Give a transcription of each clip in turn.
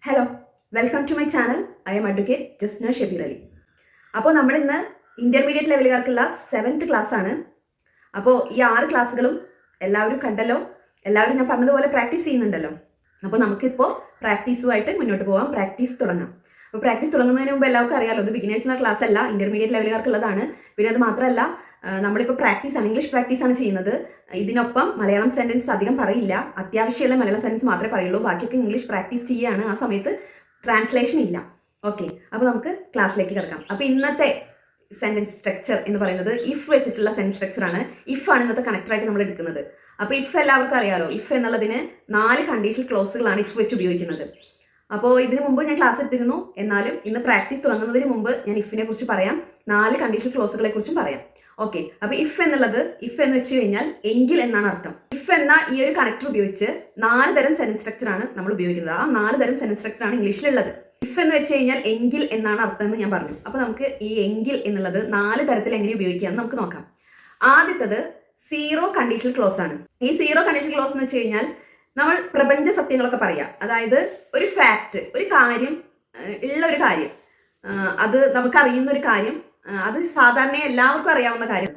Hello, welcome to my channel. I am advocate Jasna Shabeer Ali. അപ്പോൾ നമ്മളിന്ന് intermediate ലെവലുകാർക്കുള്ള 7th class ആണ്. അപ്പോൾ ഈ 6 ക്ലാസ്സുകളും എല്ലാവരും കണ്ടല്ലോ, എല്ലാവരും ഞാൻ പറഞ്ഞതുപോലെ പ്രാക്ടീസ് ചെയ്യുന്നുണ്ടല്ലോ. അപ്പോൾ നമുക്കിപ്പോൾ പ്രാക്ടീസുമായിട്ട് മുന്നോട്ട് പോകാം, പ്രാക്ടീസ് തുടങ്ങാം. അപ്പോൾ പ്രാക്ടീസ് തുടങ്ങുന്നതിന് മുമ്പ് എല്ലാവർക്കും അറിയാമല്ലോ, ഇത് ബിഗിനേഴ്സിനുള്ള ക്ലാസ് അല്ല, ഇൻ്റർമീഡിയറ്റ് ലെവലുകാർക്കുള്ളതാണ്. പിന്നെ അത് മാത്രമല്ല, നമ്മളിപ്പോൾ ഇംഗ്ലീഷ് പ്രാക്ടീസാണ് ചെയ്യുന്നത്. ഇതിനൊപ്പം മലയാളം സെൻറ്റൻസ് അധികം പറയില്ല, അത്യാവശ്യമുള്ള മലയാളം സെൻറ്റൻസ് മാത്രമേ പറയുള്ളൂ. ബാക്കിയൊക്കെ ഇംഗ്ലീഷ് പ്രാക്ടീസ് ചെയ്യുകയാണ്. ആ സമയത്ത് ട്രാൻസ്ലേഷൻ ഇല്ല. ഓക്കെ, അപ്പോൾ നമുക്ക് ക്ലാസ്സിലേക്ക് കിടക്കാം. അപ്പോൾ ഇന്നത്തെ സെൻറ്റൻസ് സ്ട്രക്ചർ എന്ന് പറയുന്നത് ഇഫ് വെച്ചിട്ടുള്ള സെൻറ്റൻസ് സ്ട്രക്ചറാണ്. ഇഫ് ആണ് ഇന്നത്തെ കണക്ടറായിട്ട് നമ്മൾ എടുക്കുന്നത്. അപ്പോൾ ഇഫ് എല്ലാവർക്കും അറിയാലോ, ഇഫ് എന്നുള്ളതിന് 4 കണ്ടീഷണൽ ക്ലോസുകളാണ് ഇഫ് വെച്ച് ഉപയോഗിക്കുന്നത്. അപ്പോൾ ഇതിനു മുമ്പ് ഞാൻ ക്ലാസ് എടുത്തിരുന്നു, എന്നാലും ഇന്ന് പ്രാക്ടീസ് തുടങ്ങുന്നതിന് മുമ്പ് ഞാൻ ഇഫിനെ കുറിച്ച് പറയാം, 4 കണ്ടീഷണൽ ക്ലോസുകളെ കുറിച്ചും പറയാം. ഓക്കെ, അപ്പോൾ ഇഫ് എന്നുള്ളത്, ഇഫ് എന്ന് വെച്ച് കഴിഞ്ഞാൽ എങ്കിൽ എന്നാണ് അർത്ഥം. ഇഫ് എന്ന ഈ ഒരു കണക്ടർ ഉപയോഗിച്ച് 4 തരം സെൻറ്റൻസ് സ്ട്രക്ചറാണ് നമ്മൾ ഉപയോഗിക്കുന്നത്. ആ 4 തരം സെൻറ്റൻസ് സ്ട്രക്ചറാണ് ഇംഗ്ലീഷിലുള്ളത്. ഇഫ് എന്ന് വെച്ച് കഴിഞ്ഞാൽ എങ്കിൽ എന്നാണ് അർത്ഥം എന്ന് ഞാൻ പറഞ്ഞു. അപ്പോൾ നമുക്ക് ഈ എങ്കിൽ എന്നുള്ളത് 4 തരത്തിൽ എങ്ങനെ ഉപയോഗിക്കാമെന്ന് നമുക്ക് നോക്കാം. ആദ്യത്തത് സീറോ കണ്ടീഷണൽ ക്ലോസ് ആണ്. ഈ സീറോ കണ്ടീഷണൽ ക്ലോസ് എന്ന് വെച്ച് കഴിഞ്ഞാൽ നമ്മൾ പ്രപഞ്ച സത്യങ്ങളൊക്കെ പറയാം. അതായത് ഒരു ഫാക്റ്റ്, ഒരു കാര്യം, ഉള്ള ഒരു കാര്യം, അത് നമുക്കറിയുന്ന ഒരു കാര്യം, അത് സാധാരണ എല്ലാവർക്കും അറിയാവുന്ന കാര്യം.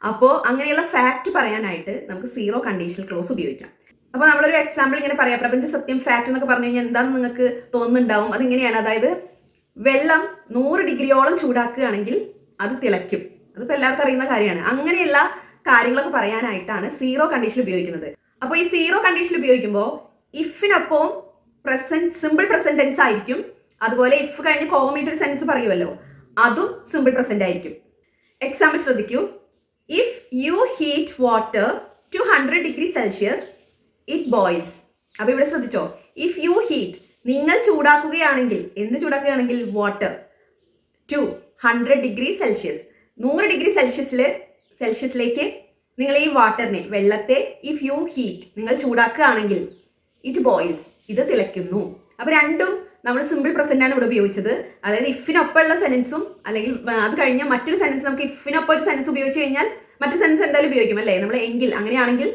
അപ്പോൾ അങ്ങനെയുള്ള ഫാക്റ്റ് പറയാനായിട്ട് നമുക്ക് സീറോ കണ്ടീഷണൽ ക്ലോസ് ഉപയോഗിക്കാം. അപ്പോൾ നമ്മളൊരു എക്സാമ്പിൾ ഇങ്ങനെ പറയാം, പ്രപഞ്ച സത്യം ഫാക്റ്റ് എന്നൊക്കെ പറഞ്ഞു കഴിഞ്ഞാൽ എന്താണെന്ന് നിങ്ങൾക്ക് തോന്നുന്നുണ്ടാവും. അതിങ്ങനെയാണ്, അതായത് വെള്ളം 100 ഡിഗ്രിയോളം ചൂടാക്കുകയാണെങ്കിൽ അത് തിളയ്ക്കും. അതിപ്പോൾ എല്ലാവർക്കും അറിയുന്ന കാര്യമാണ്. അങ്ങനെയുള്ള കാര്യങ്ങളൊക്കെ പറയാനായിട്ടാണ് സീറോ കണ്ടീഷൻ ഉപയോഗിക്കുന്നത്. അപ്പോൾ ഈ സീറോ കണ്ടീഷൻ ഉപയോഗിക്കുമ്പോൾ ഇഫിനൊപ്പം സിമ്പിൾ പ്രസന്റ് ടെൻസ് ആയിരിക്കും. അതുപോലെ ഇഫ് കഴിഞ്ഞ് കോമയിട്ട് ഒരു സെൻസ് പറയുമല്ലോ, അതും സിമ്പിൾ പ്രസന്റ് ആയിരിക്കും. എക്സാമ്പിൾ ശ്രദ്ധിക്കൂ. If you heat water to 100 degree Celsius it boils. അപ്പോൾ ഇവിടെ ശ്രദ്ധിച്ചോ, ഇഫ് യു ഹീറ്റ്, നിങ്ങൾ ചൂടാക്കുകയാണെങ്കിൽ, എന്ത് ചൂടാക്കുകയാണെങ്കിൽ, water to 100 degree Celsius, 100 degree സെൽഷ്യസിലേക്ക് നിങ്ങൾ ഈ വാട്ടറിനെ, വെള്ളത്തെ, ഇഫ് യു ഹീറ്റ്, നിങ്ങൾ ചൂടാക്കുകയാണെങ്കിൽ, ഇറ്റ് ബോയിൽസ്, ഇത് തിളയ്ക്കുന്നു. അപ്പോൾ രണ്ടും നമ്മൾ സിമ്പിൾ പ്രസന്റ് ആണ് ഇവിടെ ഉപയോഗിച്ചത്. അതായത് ഇഫിനൊപ്പമുള്ള സെൻറ്റൻസും, അല്ലെങ്കിൽ അത് കഴിഞ്ഞാൽ മറ്റൊരു സെൻറ്റൻസ്, നമുക്ക് ഇഫിനൊപ്പം ഒരു സെൻറ്റൻസ് ഉപയോഗിച്ച് കഴിഞ്ഞാൽ മറ്റു സെൻറ്റൻസ് എന്തായാലും ഉപയോഗിക്കും അല്ലേ. നമ്മൾ എങ്കിൽ, അങ്ങനെയാണെങ്കിൽ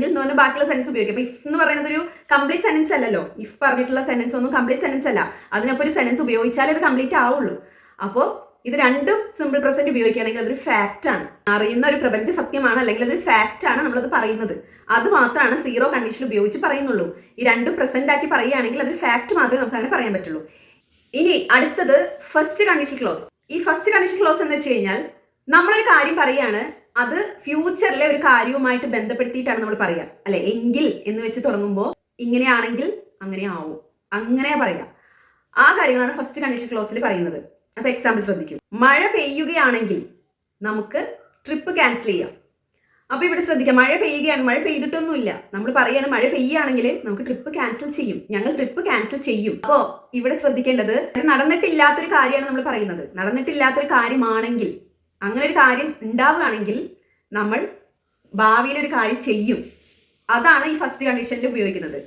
എന്ന് പറഞ്ഞാൽ ബാക്കിയുള്ള സെൻറ്റൻസ് ഉപയോഗിക്കും. അപ്പോൾ ഇഫ് എന്ന് പറയുന്നത് ഒരു കംപ്ലീറ്റ് സെൻറ്റൻസ് അല്ലല്ലോ. ഇഫ് പറഞ്ഞിട്ടുള്ള സെൻറ്റൻസ് ഒന്നും കംപ്ലീറ്റ് സെൻറ്റൻസ് അല്ല. അതിനൊപ്പം ഒരു സെൻറ്റൻസ് ഉപയോഗിച്ചാലേ അത് കംപ്ലീറ്റ് ആവുള്ളൂ. അപ്പോൾ ഇത് രണ്ടും സിമ്പിൾ പ്രസന്റ് ഉപയോഗിക്കുകയാണെങ്കിൽ അതൊരു ഫാക്റ്റ് ആണ്, അറിയുന്ന ഒരു പ്രപഞ്ച സത്യമാണ്, അല്ലെങ്കിൽ അതൊരു ഫാക്റ്റ് ആണ് നമ്മളത് പറയുന്നത്. അത് മാത്രമാണ് സീറോ കണ്ടീഷൻ ഉപയോഗിച്ച് പറയുന്നുള്ളൂ. ഈ രണ്ടും പ്രസന്റ് ആക്കി പറയുകയാണെങ്കിൽ അതൊരു ഫാക്റ്റ് മാത്രമേ നമുക്ക് അങ്ങനെ പറയാൻ പറ്റുള്ളൂ. ഇനി അടുത്തത് ഫസ്റ്റ് കണ്ടീഷൻ ക്ലോസ്. ഈ ഫസ്റ്റ് കണ്ടീഷൻ ക്ലോസ് എന്ന് വെച്ച് കഴിഞ്ഞാൽ നമ്മളൊരു കാര്യം പറയുകയാണ്, അത് ഫ്യൂച്ചറിലെ ഒരു കാര്യവുമായിട്ട് ബന്ധപ്പെടുത്തിയിട്ടാണ് നമ്മൾ പറയുക അല്ലെ. എങ്കിൽ എന്ന് വെച്ച് തുടങ്ങുമ്പോൾ ഇങ്ങനെയാണെങ്കിൽ അങ്ങനെ ആവും, അങ്ങനെ പറയാം. ആ കാര്യങ്ങളാണ് ഫസ്റ്റ് കണ്ടീഷൻ ക്ലോസിൽ പറയുന്നത്. അപ്പൊ എക്സാമ്പിൾ ശ്രദ്ധിക്കും. മഴ പെയ്യുകയാണെങ്കിൽ നമുക്ക് ട്രിപ്പ് ക്യാൻസൽ ചെയ്യാം. അപ്പൊ ഇവിടെ ശ്രദ്ധിക്കാം, മഴ പെയ്യുകയാണ്, മഴ പെയ്തിട്ടൊന്നുമില്ല, നമ്മൾ പറയാണ് മഴ പെയ്യുകയാണെങ്കിൽ നമുക്ക് ട്രിപ്പ് ക്യാൻസൽ ചെയ്യും, ഞങ്ങൾ ട്രിപ്പ് ക്യാൻസൽ ചെയ്യും. അപ്പോൾ ഇവിടെ ശ്രദ്ധിക്കേണ്ടത്, നടന്നിട്ടില്ലാത്തൊരു കാര്യമാണ് നമ്മൾ പറയുന്നത്. നടന്നിട്ടില്ലാത്തൊരു കാര്യമാണെങ്കിൽ, അങ്ങനെ ഒരു കാര്യം ഉണ്ടാവുകയാണെങ്കിൽ നമ്മൾ ഭാവിയിൽ ഒരു കാര്യം ചെയ്യും. അതാണ് ഈ ഫസ്റ്റ് കണ്ടീഷനിൽ ഉപയോഗിക്കുന്നത്.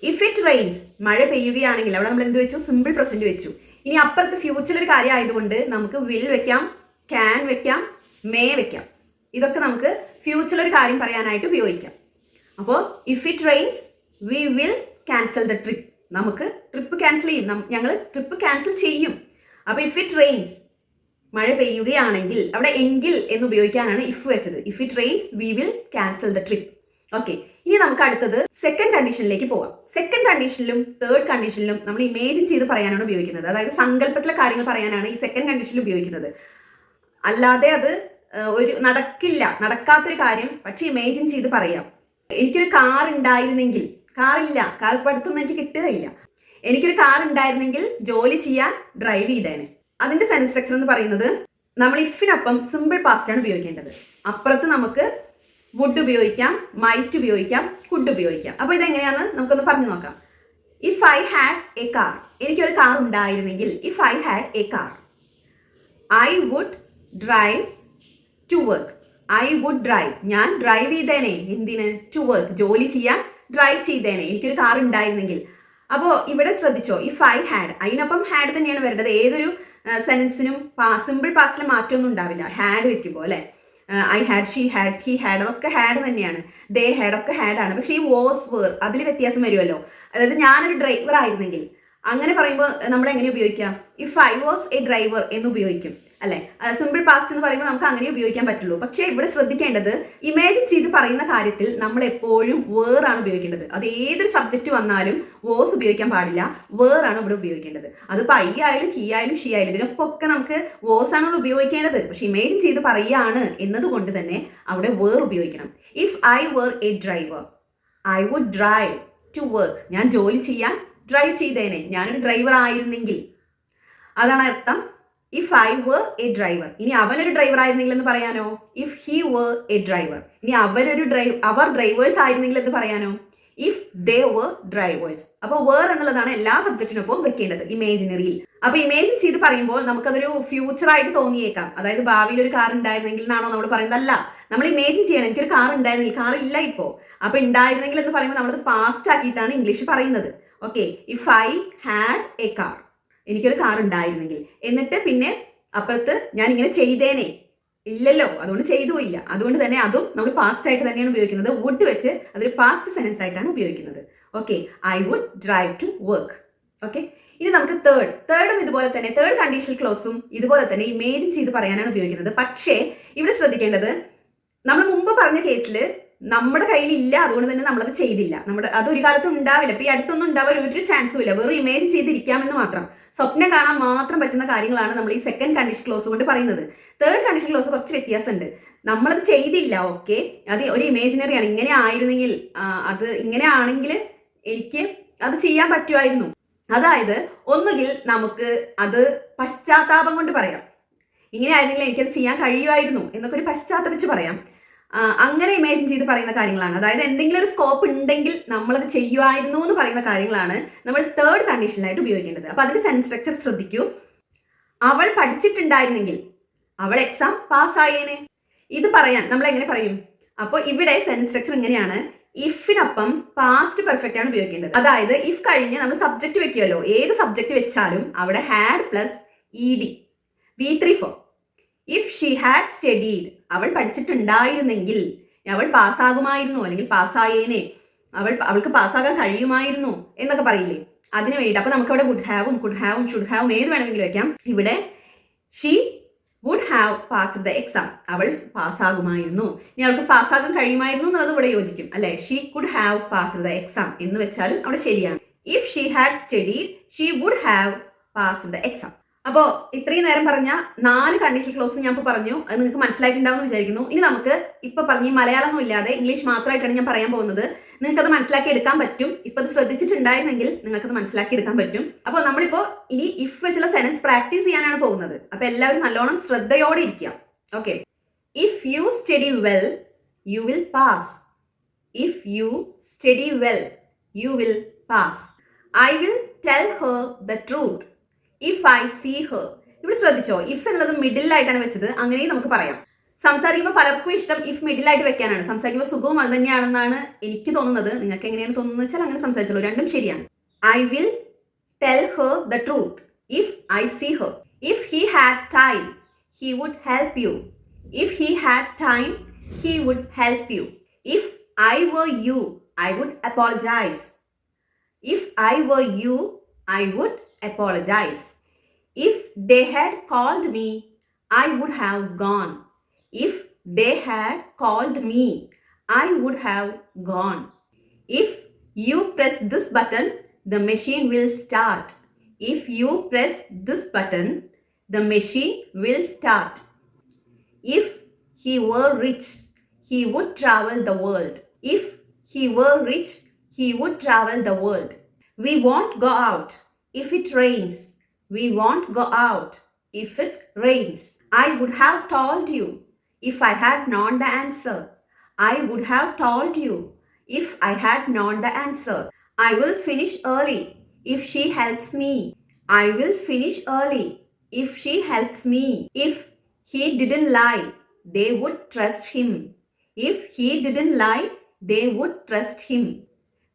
ഇഫ് ഇറ്റ് റെയിൻസ്, മഴ പെയ്യുകയാണെങ്കിൽ, അവിടെ നമ്മൾ എന്ത് വെച്ചു, സിമ്പിൾ പ്രസന്റ് വെച്ചു. ഇനി അപ്പുറത്ത് ഫ്യൂച്ചറിൽ ഒരു കാര്യം ആയതുകൊണ്ട് നമുക്ക് വിൽ വെക്കാം, ക്യാൻ വെക്കാം, മേ വെക്കാം. ഇതൊക്കെ നമുക്ക് ഫ്യൂച്ചറിൽ ഒരു കാര്യം പറയാനായിട്ട് ഉപയോഗിക്കാം. അപ്പോൾ if it rains we will cancel the trip, നമുക്ക് ട്രിപ്പ് ക്യാൻസൽ ചെയ്യും, ഞങ്ങൾ ട്രിപ്പ് ക്യാൻസൽ ചെയ്യും. അപ്പോൾ ഇഫ് ഇറ്റ് റെയിൻസ്, മഴ പെയ്യുകയാണെങ്കിൽ, അവിടെ എങ്കിൽ എന്ന് ഉപയോഗിക്കാനാണ് ഇഫ് വെച്ചത്. If it rains we will cancel the trip. Okay, ഇനി നമുക്ക് അടുത്തത് സെക്കൻഡ് കണ്ടീഷനിലേക്ക് പോവാം. സെക്കൻഡ് കണ്ടീഷനിലും തേർഡ് കണ്ടീഷനിലും നമ്മൾ ഇമേജിൻ ചെയ്ത് പറയാനാണ് ഉപയോഗിക്കുന്നത്. അതായത് സങ്കല്പത്തിലെ കാര്യങ്ങൾ പറയാനാണ് ഈ സെക്കൻഡ് കണ്ടീഷനിൽ ഉപയോഗിക്കുന്നത്. അല്ലാതെ അത് ഒരു നടക്കാത്തൊരു കാര്യം പക്ഷെ ഇമേജിൻ ചെയ്ത് പറയാം. എനിക്കൊരു കാർ ഉണ്ടായിരുന്നെങ്കിൽ, കാറില്ല, കാർ ഇപ്പം അടുത്തൊന്നും എനിക്ക് കിട്ടുകയില്ല. എനിക്കൊരു കാർ ഉണ്ടായിരുന്നെങ്കിൽ ജോലി ചെയ്യാൻ ഡ്രൈവ് ചെയ്തേനെ. അതിന്റെ സെൻറ്റൻസ് സ്ട്രക്ചർ എന്ന് പറയുന്നത്, നമ്മൾ ഇഫിനൊപ്പം സിമ്പിൾ പാസ്റ്റ് ആണ് ഉപയോഗിക്കേണ്ടത്. അപ്പുറത്ത് നമുക്ക് വുഡ് ഉപയോഗിക്കാം, മൈറ്റ് ഉപയോഗിക്കാം, കുഡ് ഉപയോഗിക്കാം. അപ്പോൾ ഇതെങ്ങനെയാണെന്ന് നമുക്കൊന്ന് പറഞ്ഞു നോക്കാം. If I had a car, എനിക്കൊരു കാർ ഉണ്ടായിരുന്നെങ്കിൽ, if I had a car, I would drive to work. I would drive, ഞാൻ ഡ്രൈവ് ചെയ്തേനെ, എന്തിന്, ടു വർക്ക്, ജോലി ചെയ്യാൻ ഡ്രൈവ് ചെയ്തേനെ, എനിക്കൊരു കാർ ഉണ്ടായിരുന്നെങ്കിൽ. അപ്പോൾ ഇവിടെ ശ്രദ്ധിച്ചോ, ഇഫ് ഐ ഹാഡ്, അതിനൊപ്പം ഹാഡ് തന്നെയാണ് വരേണ്ടത്. ഏതൊരു സെൻറ്റൻസിനും സിമ്പിൾ പാസ്റ്റിൽ മാറ്റമൊന്നും ഉണ്ടാവില്ല ഹാഡ് വെക്കുമ്പോൾ അല്ലേ. I had, she had, he had, അതൊക്കെ ഹാഡ് തന്നെയാണ്. ദേ ഹാഡ് ഒക്കെ ഹാഡ് ആണ്. പക്ഷേ ഈ വാസ് വേർ അതിൽ വ്യത്യാസം വരുമല്ലോ. അതായത് ഞാനൊരു ഡ്രൈവർ ആയിരുന്നെങ്കിൽ, അങ്ങനെ പറയുമ്പോൾ നമ്മൾ എങ്ങനെ ഉപയോഗിക്കാം? If I was A driver എന്ന് ഉപയോഗിക്കും അല്ലെ. സിമ്പിൾ പാസ്റ്റ് എന്ന് പറയുമ്പോൾ നമുക്ക് അങ്ങനെ ഉപയോഗിക്കാൻ പറ്റുള്ളൂ. പക്ഷേ ഇവിടെ ശ്രദ്ധിക്കേണ്ടത്, ഇമാജിൻ ചെയ്ത് പറയുന്ന കാര്യത്തിൽ നമ്മൾ എപ്പോഴും വേർ ആണ് ഉപയോഗിക്കേണ്ടത്. അത് ഏതൊരു സബ്ജക്റ്റ് വന്നാലും വോസ് ഉപയോഗിക്കാൻ പാടില്ല, വേർ ആണ് ഇവിടെ ഉപയോഗിക്കേണ്ടത്. അതിപ്പോൾ ഐ ആയാലും ഹി ആയാലും ഷീ ആയാലും ഇതിനൊക്കെ നമുക്ക് വോസ് ആണ് ഉപയോഗിക്കേണ്ടത്. പക്ഷെ ഇമാജിൻ ചെയ്ത് പറയുകയാണ് എന്നതുകൊണ്ട് തന്നെ അവിടെ വേർ ഉപയോഗിക്കണം. If I were a driver I would drive to work. ഞാൻ ജോലി ചെയ്യാൻ ഡ്രൈവ് ചെയ്തേനെ, ഞാനൊരു ഡ്രൈവർ ആയിരുന്നെങ്കിൽ. അതാണ് അർത്ഥം if I were a driver. ഇനി അവനൊരു ഡ്രൈവർ ആയിരുന്നെങ്കിൽ എന്ന് പറയാനോ? If he were a driver. ഇനി അവർ ഡ്രൈവേഴ്സ് ആയിരുന്നെങ്കിൽ എന്ന് പറയാനോ? If they were drivers. അപ്പോൾ വേർ എന്നുള്ളതാണ് എല്ലാ സബ്ജക്റ്റിനൊപ്പം വെക്കേണ്ടത് ഇമേജിനറിയിൽ. അപ്പൊ ഇമേജിൻ ചെയ്ത് പറയുമ്പോൾ നമുക്കതൊരു ഫ്യൂച്ചർ ആയിട്ട് തോന്നിയേക്കാം. അതായത് ഭാവിയിൽ ഒരു കാർ ഉണ്ടായിരുന്നെങ്കിൽ എന്നാണോ നമ്മൾ പറയുന്നത്? അല്ല, നമ്മൾ ഇമേജിൻ ചെയ്യണം. എനിക്കൊരു കാർ ഉണ്ടായിരുന്നെങ്കിൽ, കാർ ഇല്ല ഇപ്പോൾ, അപ്പൊ ഉണ്ടായിരുന്നെങ്കിൽ എന്ന് പറയുമ്പോൾ നമ്മളത് പാസ്റ്റ് ആക്കിയിട്ടാണ് ഇംഗ്ലീഷ് പറയുന്നത്. Okay, if I had a car, എനിക്കൊരു കാർ ഉണ്ടായിരുന്നെങ്കിൽ. എന്നിട്ട് പിന്നെ അപ്പുറത്ത് ഞാൻ ഇങ്ങനെ ചെയ്തേനെ, ഇല്ലല്ലോ, അതുകൊണ്ട് ചെയ്തുമില്ല. അതുകൊണ്ട് തന്നെ അതും നമ്മൾ പാസ്റ്റ് ആയിട്ട് തന്നെയാണ് ഉപയോഗിക്കുന്നത്. വുഡ് വെച്ച് അതൊരു പാസ്റ്റ് സെൻറ്റൻസ് ആയിട്ടാണ് ഉപയോഗിക്കുന്നത്. Okay, I would drive to work. Okay, ഇനി നമുക്ക് തേർഡും ഇതുപോലെ തന്നെ, തേർഡ് കണ്ടീഷണൽ ക്ലോസും ഇതുപോലെ തന്നെ ഇമേജിൻ ചെയ്ത് പറയാനാണ് ഉപയോഗിക്കുന്നത്. പക്ഷേ ഇവിടെ ശ്രദ്ധിക്കേണ്ടത്, നമ്മൾ മുമ്പ് പറഞ്ഞ കേസിൽ നമ്മുടെ കയ്യിൽ ഇല്ല, അതുകൊണ്ട് തന്നെ നമ്മളത് ചെയ്തില്ല. അതൊരു കാലത്തും ഉണ്ടാവില്ല. ഇപ്പൊ ഈ അടുത്തൊന്നും ഉണ്ടാവാൻ ഒരു ചാൻസും ഇല്ല. വെറും ഇമേജിൻ ചെയ്തിരിക്കാമെന്ന് മാത്രം, സ്വപ്നം കാണാൻ മാത്രം പറ്റുന്ന കാര്യങ്ങളാണ് നമ്മൾ ഈ സെക്കൻഡ് കണ്ടീഷൻ ക്ലോസ് കൊണ്ട് പറയുന്നത്. തേർഡ് കണ്ടീഷൻ ക്ലോസ് കുറച്ച് വ്യത്യാസമുണ്ട്. നമ്മളത് ചെയ്തില്ല, ഓക്കെ, അത് ഒരു ഇമേജിനറി ആണ്. ഇങ്ങനെ ആയിരുന്നെങ്കിൽ, അത് ഇങ്ങനെ ആണെങ്കിൽ എനിക്ക് അത് ചെയ്യാൻ പറ്റുമായിരുന്നു. അതായത് ഒന്നുകിൽ നമുക്ക് അത് പശ്ചാത്താപം കൊണ്ട് പറയാം, ഇങ്ങനെ ആയിരുന്നെങ്കിൽ എനിക്കത് ചെയ്യാൻ കഴിയുമായിരുന്നു എന്നൊക്കെ ഒരു പശ്ചാത്തപിച്ച് പറയാം. അങ്ങനെ ഇമേജിൻ ചെയ്ത് പറയുന്ന കാര്യങ്ങളാണ്. അതായത് എന്തെങ്കിലും ഒരു സ്കോപ്പ് ഉണ്ടെങ്കിൽ നമ്മളത് ചെയ്യുമായിരുന്നു എന്ന് പറയുന്ന കാര്യങ്ങളാണ് നമ്മൾ തേർഡ് കണ്ടീഷനിലായിട്ട് ഉപയോഗിക്കേണ്ടത്. അപ്പൊ അതിന്റെ സെൻസ് സ്ട്രക്ചർ ശ്രദ്ധിക്കൂ. അവൾ പഠിച്ചിട്ടുണ്ടായിരുന്നെങ്കിൽ, അവൾ എക്സാം പാസ്സായേനെ. ഇത് പറയാൻ നമ്മൾ എങ്ങനെ പറയും? അപ്പോൾ ഇവിടെ സെൻസ് സ്ട്രക്ചർ ഇങ്ങനെയാണ്. ഇഫിനൊപ്പം പാസ്റ്റ് പെർഫെക്റ്റ് ആണ് ഉപയോഗിക്കേണ്ടത്. അതായത് ഇഫ് കഴിഞ്ഞ് നമ്മൾ സബ്ജക്റ്റ് വെക്കുമല്ലോ, ഏത് സബ്ജക്റ്റ് വെച്ചാലും അവിടെ had plus E V3 form. If she had studied, അവൾ പഠിച്ചിട്ടുണ്ടായിരുന്നെങ്കിൽ, അവൾ പാസ്സാകുമായിരുന്നു അല്ലെങ്കിൽ പാസ്സായേനെ, അവൾക്ക് പാസ്സാകാൻ കഴിയുമായിരുന്നു എന്നൊക്കെ പറയില്ലേ, അതിന് വേണ്ടി. അപ്പൊ നമുക്ക് അവിടെ വുഡ് ഹാവും കുഡ് ഹാവും ഷുഡ് ഹാവും ഏത് വേണമെങ്കിലും വെക്കാം. ഇവിടെ she would have passed the exam, അവൾ പാസ്സാകുമായിരുന്നു. ഇനി അവൾക്ക് പാസ്സാകാൻ കഴിയുമായിരുന്നു എന്നുള്ളത് ഇവിടെ യോജിക്കും അല്ലെ. She could have passed the exam എന്ന് വെച്ചാലും അവിടെ ശരിയാണ്. If she had studied she would have passed the exam. അപ്പോൾ ഇത്രയും നേരം പറഞ്ഞ 4 കണ്ടീഷൻ ക്ലോസ് ഞാൻ ഇപ്പോൾ പറഞ്ഞു. അത് നിങ്ങൾക്ക് മനസ്സിലായിട്ടുണ്ടാവുമെന്ന് വിചാരിക്കുന്നു. ഇനി നമുക്ക് ഇപ്പൊ പറഞ്ഞ മലയാളമൊന്നും ഇല്ലാതെ ഇംഗ്ലീഷ് മാത്രമായിട്ടാണ് ഞാൻ പറയാൻ പോകുന്നത്. നിങ്ങൾക്കത് മനസ്സിലാക്കി എടുക്കാൻ പറ്റും. ഇപ്പൊ അത് ശ്രദ്ധിച്ചിട്ടുണ്ടായിരുന്നെങ്കിൽ നിങ്ങൾക്കത് മനസ്സിലാക്കി എടുക്കാൻ പറ്റും. അപ്പോൾ നമ്മളിപ്പോ ഇനി ഇഫ് വെച്ചുള്ള സെൻറ്റൻസ് പ്രാക്ടീസ് ചെയ്യാനാണ് പോകുന്നത്. അപ്പൊ എല്ലാവരും നല്ലോണം ശ്രദ്ധയോടെ ഇരിക്കുക. Okay, if you study well you will pass. If you study well you will pass. I will tell her the truth if I see her. ഇവിടെ ശ്രദ്ധിച്ചോ, ഇഫ് എന്നുള്ളത് മിഡിലായിട്ടാണ് വെച്ചത്. അങ്ങനെയും നമുക്ക് പറയാം. സംസാരിക്കുമ്പോൾ പലർക്കും ഇഷ്ടം ഇഫ് മിഡിലായിട്ട് വെക്കാനാണ്. സംസാരിക്കുമ്പോൾ സുഖവും അത് തന്നെയാണെന്നാണ് എനിക്ക് തോന്നുന്നത്. നിങ്ങൾക്ക് എങ്ങനെയാണ് തോന്നുന്നത് വെച്ചാൽ അങ്ങനെ സംസാരിച്ചോളൂ, രണ്ടും ശരിയാണ്. I will tell her the truth if I see her. If he had time he would help you. If he had time he would help you. If I were you I would apologise. If I were you I would apologize. If they had called me, I would have gone. If they had called me, I would have gone. If you press this button, the machine will start. If you press this button, the machine will start. If he were rich, he would travel the world. If he were rich, he would travel the world. We won't go out if it rains. We won't go out if it rains. I would have told you if I had known the answer. I would have told you if I had known the answer. I will finish early if she helps me. I will finish early if she helps me. If he didn't lie, they would trust him. If he didn't lie, they would trust him.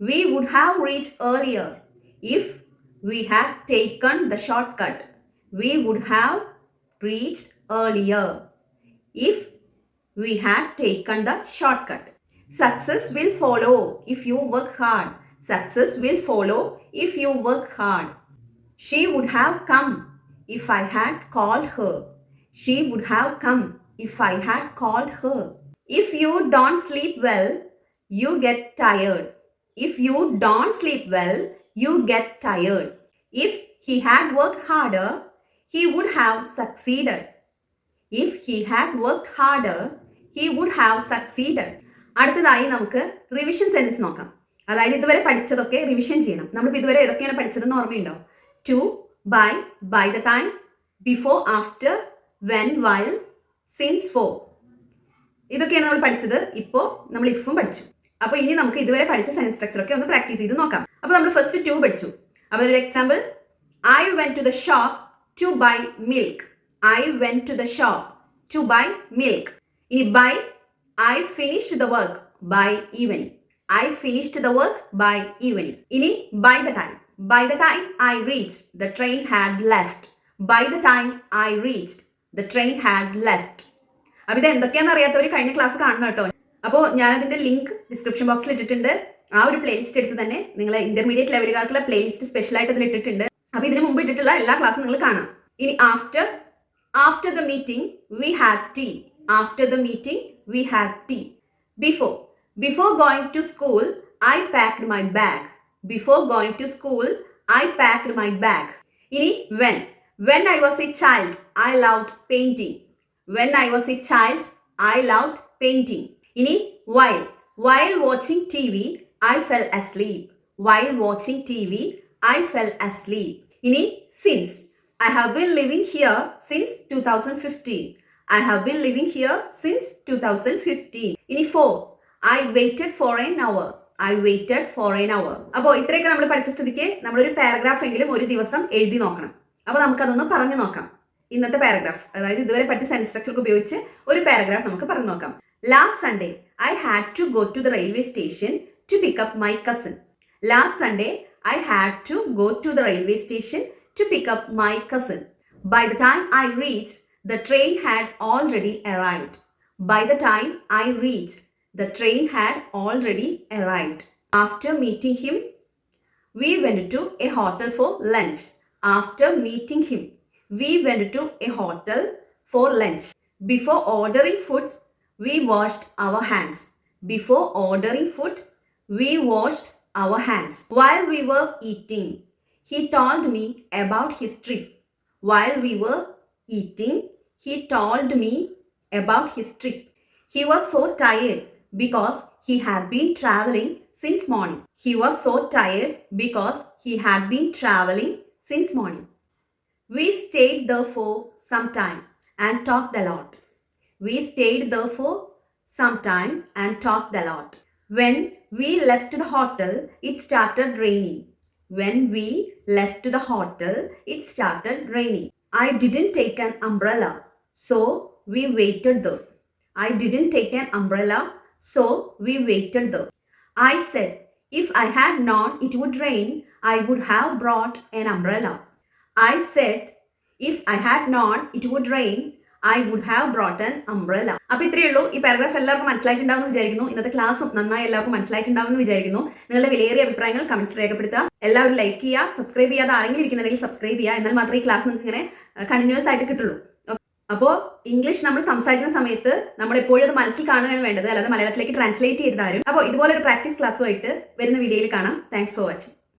We would have reached earlier if we had taken the shortcut. We would have reached earlier if we had taken the shortcut. Success will follow if you work hard. Success will follow if you work hard. She would have come if I had called her. She would have come if I had called her. If you don't sleep well, you get tired. If you don't sleep well, you get tired. If he had worked harder, he would have succeeded. If he had worked harder, he would have succeeded. അടുത്തതായി നമുക്ക് revision sense നോക്കാം. അതായത് ഇതുവരെ പഠിച്ചതൊക്കെ revision ചെയ്യണം. നമ്മളിപ്പോൾ ഇതുവരെ ഏതൊക്കെയാണ് പഠിച്ചതെന്ന് ഓർമ്മയുണ്ടോ? To, by the time, before, after, when, while, since, for. ഇതൊക്കെയാണ് നമ്മൾ പഠിച്ചത്. ഇപ്പോൾ നമ്മൾ ഇഫും പഠിച്ചു. അപ്പോൾ ഇനി നമുക്ക് ഇതുവരെ പഠിച്ച സെൻസ് സ്ട്രക്ചർ ഒക്കെ ഒന്ന് പ്രാക്ടീസ് ചെയ്ത് നോക്കാം. അപ്പോൾ നമ്മൾ ഫസ്റ്റ് ടു പഠിച്ചു. അപ്പോൾ ഒരു example, I went to the shop to buy milk. I went to the shop to buy milk. ഇനി by, I finished the work by evening. I finished the work by evening. ഇനി by the time. By the time I reached, the train had left. By the time I reached, the train had left. അപ്പോൾ ഇത് എന്തൊക്കെയാണെന്ന് അറിയാത്തവർ കഴിഞ്ഞ class കാണണം കേട്ടോ. അപ്പോൾ ഞാനതിൻ്റെ ലിങ്ക് ഡിസ്ക്രിപ്ഷൻ ബോക്സിൽ ഇട്ടിട്ടുണ്ട്. ആ ഒരു പ്ലേലിസ്റ്റ് എടുത്ത് തന്നെ നിങ്ങൾ ഇന്റർമീഡിയറ്റ് ലെവലുകാർക്കുള്ള പ്ലേലിസ്റ്റ് സ്പെഷ്യലായിട്ട് അതിൽ ഇട്ടിട്ടുണ്ട്. അപ്പോൾ ഇതിന് മുമ്പ് ഇട്ടിട്ടുള്ള എല്ലാ ക്ലാസ്സും നിങ്ങൾ കാണാം. ഇനി After the meeting, we had tea. After the meeting, we had tea. Before going to school, I packed my bag. Before going to school, I packed my bag. Ini when I was a child, I loved painting. When I was a child, I loved painting. Ini while watching TV, I fell asleep. While watching TV, I fell asleep. Ini since. I have been living here since 2015. I have been living here since 2015. ഇനി 4, I waited for an hour. I waited for an hour. അപ്പോൾ ഇത്രയൊക്കെ നമ്മൾ പഠിച്ച സ്ഥിതിക്ക് നമ്മളൊരു paragraph എങ്കിലും ഒരു ദിവസം എഴുതി നോക്കണം. അപ്പോൾ നമുക്കതൊന്ന് പറഞ്ഞു നോക്കാം. ഇന്നത്തെ പാരഗ്രാഫ്, അതായത് ഇതുവരെ പഠിച്ച സെൻസ് സ്ട്രക്ചർ ഉപയോഗിച്ച് ഒരു പാരഗ്രാഫ് നമുക്ക് പറഞ്ഞു നോക്കാം. Last Sunday, I had to go to the railway station to pick up my cousin. Last Sunday, I had to go to the railway station to pick up my cousin. By the time I reached, the train had already arrived. By the time I reached, the train had already arrived. After meeting him, we went to a hotel for lunch. After meeting him, we went to a hotel for lunch. Before ordering food, we washed our hands. Before ordering food, we washed our hands. While we were eating, he told me about his trip. While we were eating, he told me about his trip. He was so tired because he had been traveling since morning. He was so tired because he had been traveling since morning. We stayed there for some time and talked a lot. We stayed there for some time and talked a lot. When we left the hotel, it started raining. When we left the hotel, it started raining. I didn't take an umbrella, so we waited there. I didn't take an umbrella, so we waited there. I said, if I had known it would rain, I would have brought an umbrella. I said, if I had known it would rain, I would have brought an umbrella. അപ്പോൾ ഇത്രയേ ഉള്ളൂ. ഈ paragraph എല്ലാവർക്കും മനസ്സിലായിട്ടുണ്ടാവുമെന്ന് വിചാരിക്കുന്നു. ഇന്നത്തെ ക്ലാസ്സും നന്നായി എല്ലാവർക്കും മനസ്സിലായിട്ടുണ്ടാവുമെന്ന് വിചാരിക്കുന്നു. നിങ്ങളുടെ വിലയേറിയ അഭിപ്രായങ്ങൾ കമന്റ്സ് രേഖപ്പെടുത്തുക. എല്ലാവരും ലൈക്ക് ചെയ്യുക. സബ്സ്ക്രൈബ് ചെയ്യാതെ ആരെങ്കിലും ഇരിക്കുന്നുണ്ടെങ്കിൽ സബ്സ്ക്രൈബ് ചെയ്യുക. എന്നാൽ മാത്രമേ ഈ ക്ലാസ് നിങ്ങൾക്ക് ഇങ്ങനെ കണ്ടിന്യൂസ് ആയിട്ട് കിട്ടുള്ളൂ. അപ്പോൾ ഇംഗ്ലീഷ് നമ്മൾ സംസാരിക്കുന്ന സമയത്ത് നമ്മൾ എപ്പോഴും അത് മനസ്സിൽ കാണുകയാണ് വേണ്ടത്, അല്ലാതെ മലയാളത്തിലേക്ക് ട്രാൻസ്ലേറ്റ് ചെയ്താലും. അപ്പോൾ ഇതുപോലൊരു പ്രാക്ടീസ് ക്ലാസ്സുമായിട്ട് വരുന്ന വീഡിയോയിൽ കാണാം. Thanks for watching.